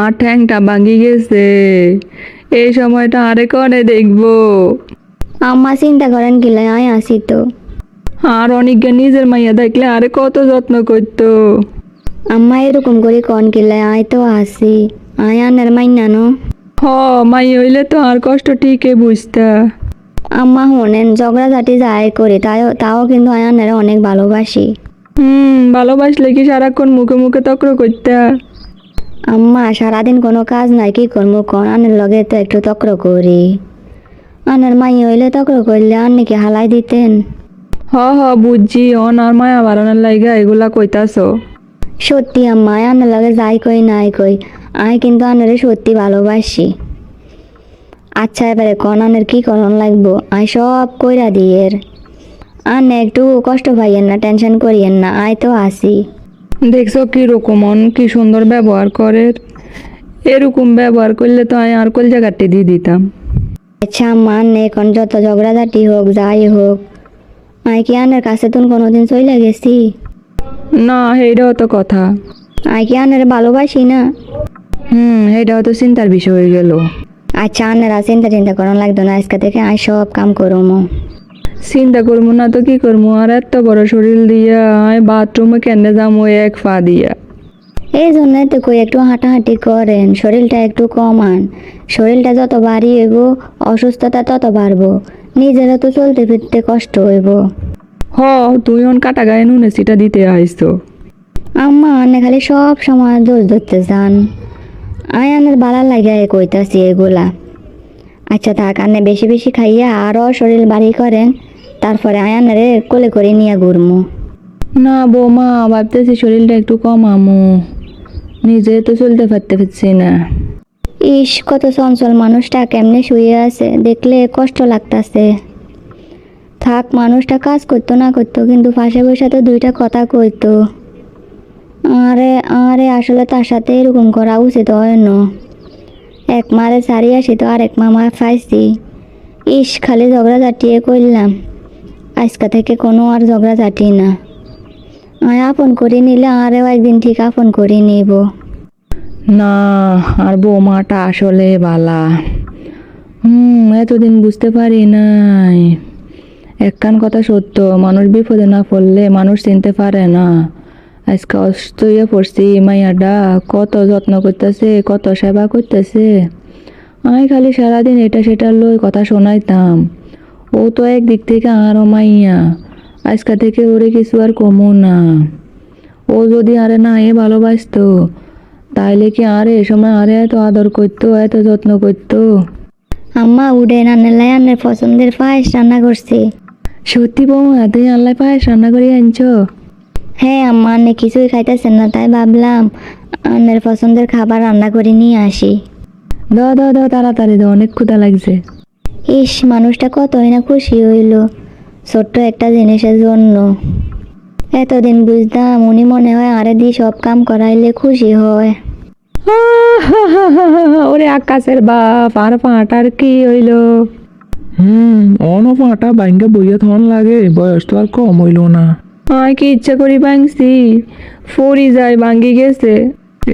আর ঠ্যাংটা ভাঙি গেছে, এই সময়টা আরে করে দেখবো। আম্মা চিন্তা করেন কিলে আয় আসি তো। আর অনেকটা নিজের মাইয়া দেখলে আরে কত যত্ন করতো। আম্মা এরকম করে কন কিলে আয় তো আসি, আয় আনের মাইনানো। হ, মাই হইলে তো আর কষ্ট ঠিকই বুঝতা। আম্মা হনেন ঝগড়াঝাটি যায় করে তাও তাও কিন্তু আয়ানের অনেক ভালোবাসি। ভালোবাসলে কি সারাক্ষণ মুখে মুখে তক্র করতা? আম্মা সারাদিন কোনো কাজ নাই কি করবো কন, আনের লগে তো একটু তক্র করি। আনের মাই হইলে তক্র করলে আন্নি কি হালাই দিতেন? হ বুঝছি, আর মায়া বাড়ানোর লাইগা এগুলা কইতাছ। সত্যি আম্মা আনের লগে যাই কই নাই কই, আয় কিন্তু আনের সত্যি ভালোবাসি। আচ্ছা এবারে কন আনের কি করণ লাগবো, আয় সব কইরা দিয়ের। আনে একটু কষ্ট পাইয়েন না, টেনশন করিয়েন না, আয় তো আসি। দেখছো কি রকম কি সুন্দর ব্যবহার করে। এরকম ব্যবহার করলে তো আমি আর কলজা কাটতে দিয়ে দিতাম। আচ্ছা আম্মা আন্নে এখন যত ঝগড়াঝাটি হোক যাই হোক, আয় কি আনের কাছে তুন কোনোদিন চইলা গেছি? না, এইটাও তো কথা। আয় কি আনের ভালোবাসি না? এইটাও তো চিন্তার বিষয় হয়ে গেল। আচ্ছা আন্নারা চিন্তা চিন্তা করার লাগতো না, আজকে থেকে আয় সব কাম করবো। চিন্তা করবো না তো কি করবো, আর এত বড় শরীর দিয়া আমি বাথরুমে কেনে যাবো এক পা দিয়া। এই জন্য তো কই একটু হাঁটাহাঁটি করেন, শরীরটা একটু কমান। শরীরটা যত বাড়ি হইব অসুস্থতা তত বাড়বো, নিজেরা তো চলতে ফিরতে কষ্ট হইব। হ, তুই কাটা গায়ে নুনে সিটা দিতে আইসো। আম্মা আনে খালি সব সময় দোষ ধরতে যান, আয়ানের বালা লাগে কইতাছি এগুলা। আচ্ছা থাক, আনে বেশি বেশি খাইয়া আরো শরীর বাড়ি করেন, তারপরে আয়ানারে কোলে করে নিয়ে ঘুরমু। না বৌমা, ভাবতেছি শরীরটা একটু কমামো, নিজে তো চলতে পারছি না। ইস কত চঞ্চল মানুষটা কেমনে শুয়ে আছে, দেখলে কষ্ট লাগতাছে। থাক, মানুষটা কাজ করতো না করতো কিন্তু পাশে বসে তো দুইটা কথা কইতো। আরে আরে আসলে তার সাথে এরকম করা উচিত হয় না। এক মারে সারি আসি তো আর এক মামা ফাইছি। ইস খালি ঝগড়া ঝাঁটিয়ে করলাম, আজকা থেকে কোনো আর ঝগড়া ঝাঁটি না। আয় আপন করে নিলে আরেও একদিন ঠিক আপন করে নিব। না, আর বৌমাটা আসলে বালা। এতদিন বুঝতে পারি নাই। একখান কথা সত্য, মানুষ বিপদে না পড়লে মানুষ চিনতে পারে না। আজকে অসুস্থ হয়ে পড়ছি, মাইয়াডা কত যত্ন করতেছে, কত সেবা করতেছে। আমি খালি সারাদিন এটা সেটা লই কথা শোনাইতাম। ও তো একদিক থেকে আরও মাইয়া, আজকা থেকে ওরে কিছু আর কমো না। ও যদি আরে না ভালোবাসতো তাইলে কি আরে এ সময় আরে এত আদর করতো, এত যত্ন করতো? আম্মা উঠে নান্নালাই আন্নের পছন্দের পায়েস রান্না করছি। সত্যি বৌমা, তুই আল্লাহ পায়েস রান্না করে আনছো? হ্যাঁ আম্মা, আন্নে কিছুই খাইতেছেন না তাই ভাবলাম আন্নের পছন্দের খাবার রান্না করে নিয়ে আসি। দাও তাড়াতাড়ি দাও, অনেক ক্ষুধা লাগছে। ইস মানুষটা কতই না খুশি হইল ছোট্ট একটা জিনিসের জন্য। এতদিন বুঝতাম উনি মনে হয় আরে দিয়ে সব কাম করাইলে খুশি হয়। ওরে আকাশের বাপ, আর পাটার কি হইল? পাটা বাইঙ্গা বইয়া থন লাগে, বয়স তো আর কম হইল না। আয় কি ইচ্ছা করি ভাঙছি, ফরি যায় ভাঙ্গি গেছে।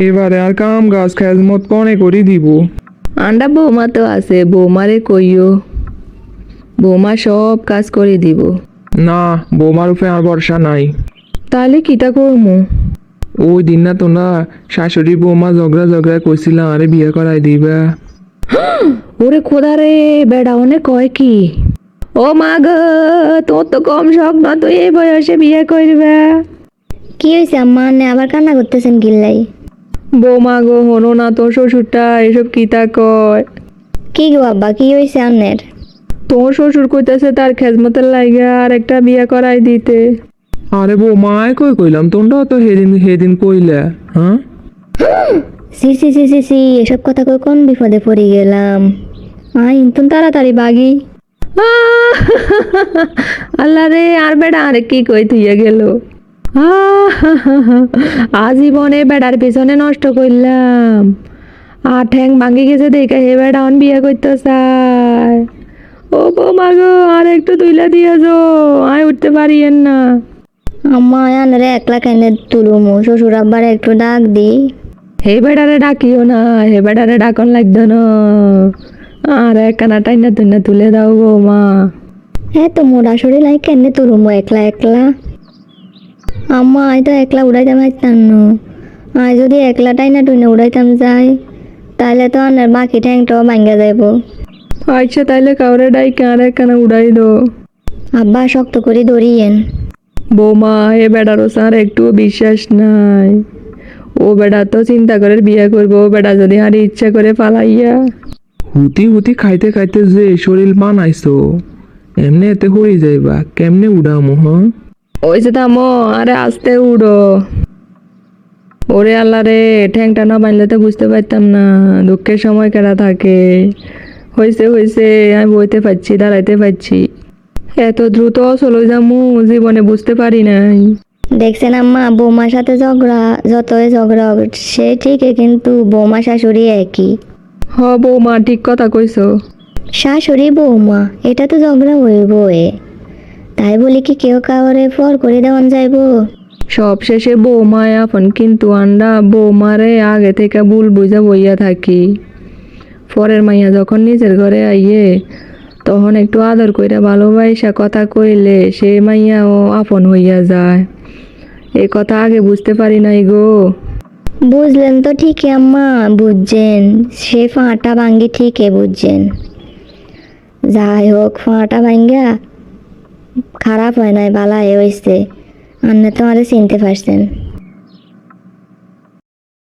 এবারে আর কাম গাছ খেজমত কনে করি দিব। আন্ডা বৌমা তো আছে, বৌমারে কইও, বৌমা সব কাজ করে দিব। না, বৌমার উপরে আর ভরসা নাই। তাহলে কিটা করমু? ওই দিন না তো না শাশুড়ি বৌমা ঝগড়া কইছিলাম আরে বিয়ে করাই দিবা। ওরে খোদা রে, বেড়া অনেক কয় কি? ও মা গো, তোর তো কম শখ না, তুই এই বয়সে বিয়ে করবে? কি হয়েছে আম্মা, আন্নে আবার কান্না করতেছেন গিল্লাই? বৌমা গো, হনো না তোর শ্বশুরটা এসব কিতা কয়। কি গো আব্বা, কি হয়েছে আন্নের? তোর শ্বশুর কইতাছে তার খেজমতের লাইগা আর একটা বিয়ে করাই দিতে। আরে বৌমায় কইলাম তোমরা তো হেদিন কইলা। হ্যাঁ সি সি সি সি সি, এসব কথা কই কোন বিপদে পড়ে গেলাম। আয় ইন্তুন তাড়াতাড়ি বাগি। আল্লাহ রে, আর বেড়া আরে কি কই থুইয়া গেল। আজীবনে বেড়ার পিছনে নষ্ট করলাম, আর ঠ্যাং ভাঙ্গি গেছে দেখে হে বেড়া অন বিয়ে করতে চায়। ও বৌমা গো, আর একটু তুইলা দিয়েছো, আয় উঠতে পারিয়েন না। আম্মা আন্নারে একলা কেনে তুলুমু, শ্বশুর আব্বার একটু ডাক দি। হে বেড়ারে ডাকিও না, হে বেড়ারে ডাকন লাগতো না। আর একখানা টাইনা তুইনা তুলে দাও বৌমা। হ্যাঁ তো মোটা শরীর আই কেন তুলুমো একলা একলা। আম্মা আই তো একলা উড়াইতাম পারতাম না। আই যদি একলা টাইনা টুইনা উড়াইতাম যাই তাহলে তো আনার বাকি ঠ্যাংটাও ভাঙ্গা যাইব। আচ্ছা তাইলে কাউরে ডাইকে আর একখানা উড়াই দো। আব্বা শক্ত করে ধরিয়েন। বৌমা এ বেড়ারও স্যার একটুও বিশ্বাস নাই। ও বেড়া তো চিন্তা করে বিয়ে করবো, ও বেড়া যদি আর ইচ্ছা করে পালাইয়া। হুতি হুতি খাইতে খাইতে যে শরীর বানাইছো, এমনি এতে হয়ে যাইবা, কেমনে উড়ামো হ্যাঁ? ওই যে থামো, আরে আস্তে উড়ো। ওরে আল্লাহ রে, ঠ্যাংটা না বাঁধলে তো বুঝতে পারতাম না দুঃখের সময় কেডা থাকে। হয়েছে হয়েছে, আমি বইতে পারছি, দাঁড়াইতে পারছি। এত দ্রুত চলে যামু জীবনে বুঝতে পারি নাই। দেখছেন আম্মা, বৌমার সাথে ঝগড়া, যতই ঝগড়া হোক সে ঠিকই, কিন্তু বৌমা শাশুড়ি একই। হ বৌমা ঠিক কথা কইছো। শাশুড়ি বৌমা এটা তো ঝগড়া হইবই। তাই বলি কি কেউ কাউরে ফর করে দেওয়ান যাইব? সব শেষে বৌমায় আপন, কিন্তু আন্ডা বৌমারে আগে থেকে ভুল বুঝা বইয়া থাকি। পরের মাইয়া যখন নিজের ঘরে আইয়ে তখন একটু আদর কইরা ভালোবাসা কথা কইলে সে মাইয়াও আপন হইয়া যায়। এ কথা আগে বুঝতে পারি নাই গো। বুঝলেন তো ঠিকই আম্মা, বুঝছেন। সে ফাঁটা ভাঙ্গি ঠিকই বুঝছেন। যাই হোক, ফাঁটা ভাঙ্গা খারাপ হয় নাই, বালাই হয়েছে। আপনি তো আমাদের চিনতে পারছেন।